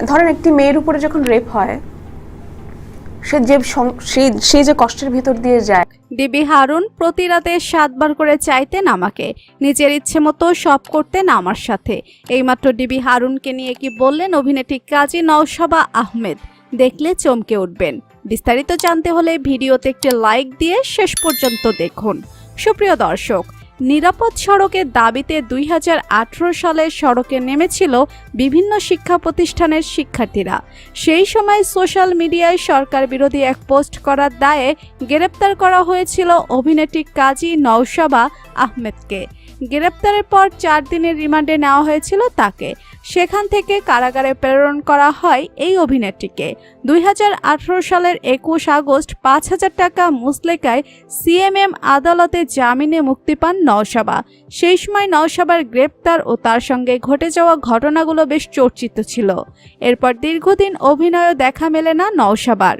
ধরেন একটি মেয়ের উপরে যখন রেপ হয়, সে যে কষ্টের ভিতর দিয়ে যায়। ডিবি হারুন প্রতি রাতে 7 বার করে চাইতেন আমাকে, নিজের ইচ্ছে মতো সব করতেন আমার সাথে। এইমাত্র ডিবি হারুনকে নিয়ে কি বললেন অভিনেত্রী কাজী নওশাবা আহমেদ, দেখলে চমকে উঠবেন। বিস্তারিত জানতে হলে ভিডিওতে একটি লাইক দিয়ে শেষ পর্যন্ত দেখুন। সুপ্রিয় দর্শক, নিরাপদ সড়কের দাবিতে 2018 সালে সড়কে নেমেছিল বিভিন্ন শিক্ষা প্রতিষ্ঠানের শিক্ষার্থীরা। সেই সময় সোশ্যাল মিডিয়ায় সরকার বিরোধী এক পোস্ট করার দায়ে গ্রেপ্তার করা হয়েছিল অভিনেত্রী কাজী নওশাবা আহমেদকে। গ্রেপ্তারের পর 4 দিনের রিমান্ডে নেওয়া হয়েছিল তাকে। সেখান থেকে কারাগারে প্রেরণ করা হয় এই অভিনেত্রীকে। 2018 সালের 21 আগস্ট 5,000 টাকা মুচলেকায় সিএমএম আদালতে জামিনে মুক্তি পান নওশাবা। সেই সময় নওশাবার গ্রেপ্তার ও তার সঙ্গে ঘটে যাওয়া ঘটনাগুলো বেশ চর্চিত ছিল। এরপর দীর্ঘদিন অভিনয়ও দেখা মেলে না নওশাবার।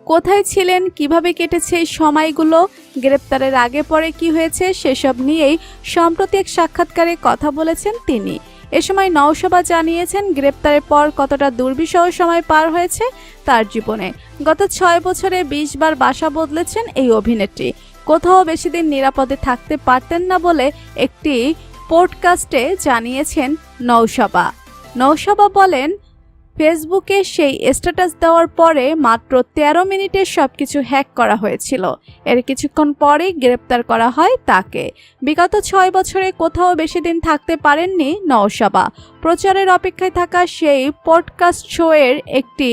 কোথায় ছিলেন, কিভাবে কেটেছে এই সময়গুলো, গ্রেপ্তারের আগে পরে কি হয়েছে, সেসব নিয়েই সম্প্রতি এক সাক্ষাৎকারে কথা বলেছেন তিনি। এ সময় নওশাবা জানিয়েছেন গ্রেপ্তারের পর কতটা দুর্বিষহ সময় পার হয়েছে তার জীবনে। গত 6 বছরে 20 বার বাসা বদলেছেন এই অভিনেত্রী। কোথাও বেশি দিন নিরাপদে থাকতে পারতেন না বলে একটি পডকাস্টে জানিয়েছেন নওশাবা। নওশাবা বলেন, ফেসবুকে সেই স্ট্যাটাস দেওয়ার পরে মাত্র 13 মিনিটে সবকিছু হ্যাক করা হয়েছিল। এর কিছুক্ষণ পরেই গ্রেপ্তার করা হয় তাকে। বিগত 6 বছরে কোথাও বেশি দিন থাকতে পারেননি নওশাবা। প্রচারের অপেক্ষায় থাকা সেই পডকাস্ট শো এর একটি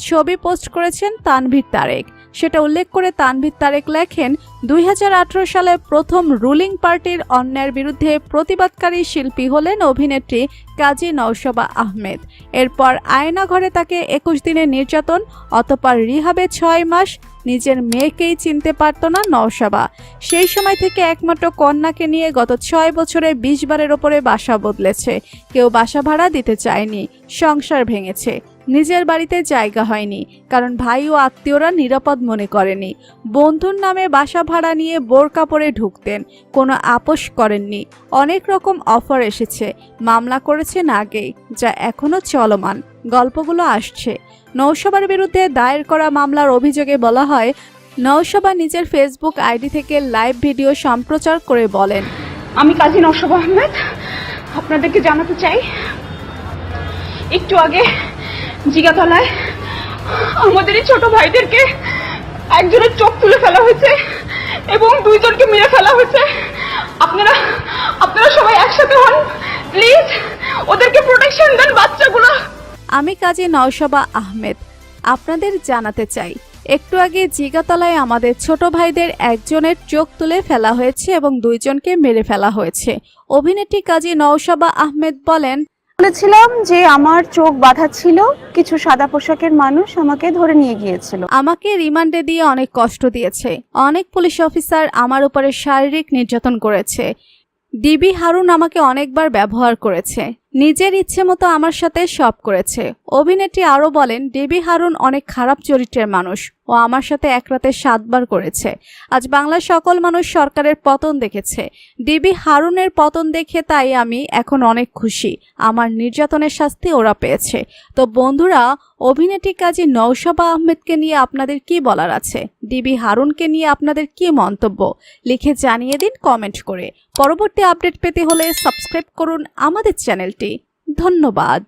ছবি পোস্ট করেছেন তানভীর তারেক। সেটা উল্লেখ করে তানভীর তারেক লেখেন, 2018 সালে প্রথম রুলিং পার্টির অন্যায়ের বিরুদ্ধে প্রতিবাদকারী শিল্পী হলেন অভিনেত্রী কাজী নওশাবা আহমেদ। এরপর আয়নাঘরে তাকে 21 দিনের নির্যাতন, অতঃপর রিহাবে 6 মাস। নিজের মেয়েকেই চিনতে পারত না নওশাবা। সেই সময় থেকে একমাত্র কন্যাকে নিয়ে গত 6 বছরে 20 বারের ওপরে বাসা বদলেছে। কেউ বাসা ভাড়া দিতে চায়নি, সংসার ভেঙেছে। নিজের বাড়িতে জায়গা হয়নি, কারণ ভাই ও আত্মীয়রা নিরাপদ মনে করেনি। বন্ধুর নামে বাসা ভাড়া নিয়ে বোরকা পরে ঢুকতেন, কোনো আপোষ করেননি। অনেক রকম অফার এসেছে, মামলা করেছেন আগেই, যা এখনো চলমান। গল্পগুলো আসছে। নওশাবার বিরুদ্ধে দায়ের করা মামলার অভিযোগে বলা হয়, নওশাবা নিজের ফেসবুক আইডি থেকে লাইভ ভিডিও সম্প্রচার করে বলেন, আমি কাজী নওশাবা আহমেদ আপনাদেরকে জানাতে চাই, একটু আগে জিগাতলায় আমাদের এই ছোট ভাইদেরকে একজনের চোখ তুলে ফেলা হয়েছে এবং 2 জনকে মেরে ফেলা হয়েছে। আপনারা সবাই একসাথে হন, প্লিজ ওদেরকে প্রোটেকশন দেন বাচ্চাগুলো। আমি কাজী নওশাবা আহমেদ আপনাদের জানাতে চাই, একটু আগে জিগাতলায় আমাদের ছোট ভাইদের একজনের চোখ তুলে ফেলা হয়েছে এবং 2 জনকে মেরে ফেলা হয়েছে। অভিনেত্রী কাজী নওশাবা আহমেদ বলেন, বলেছিলাম যে আমার চোখ বাঁধা ছিল, কিছু সাদা পোশাকের মানুষ আমাকে ধরে নিয়ে গিয়েছিল। আমাকে রিমান্ডে দিয়ে অনেক কষ্ট দিয়েছে। অনেক পুলিশ অফিসার আমার উপরে শারীরিক নির্যাতন করেছে। ডিবি হারুন আমাকে অনেকবার ব্যবহার করেছে। নিজের ইচ্ছে মতো আমার সাথে সব করেছে। অভিনেত্রী আরও বলেন, ডিবি হারুন অনেক খারাপ চরিত্রের মানুষ। ও আমার সাথে এক রাতে 7 বার করেছে। আজ বাংলার সকল মানুষ সরকারের পতন দেখেছে। ডিবি হারুনের পতন দেখে তাই আমি এখন অনেক খুশি। আমার নির্যাতনের শাস্তি ওরা পেয়েছে। তো বন্ধুরা, অভিনেত্রী কাজী নওশাবা আহমেদকে নিয়ে আপনাদের কি বলার আছে? ডিবি হারুনকে নিয়ে আপনাদের কি মন্তব্য? লিখে জানিয়ে দিন কমেন্ট করে। পরবর্তী আপডেট পেতে হলে সাবস্ক্রাইব করুন আমাদের চ্যানেলটি। ধন্যবাদ।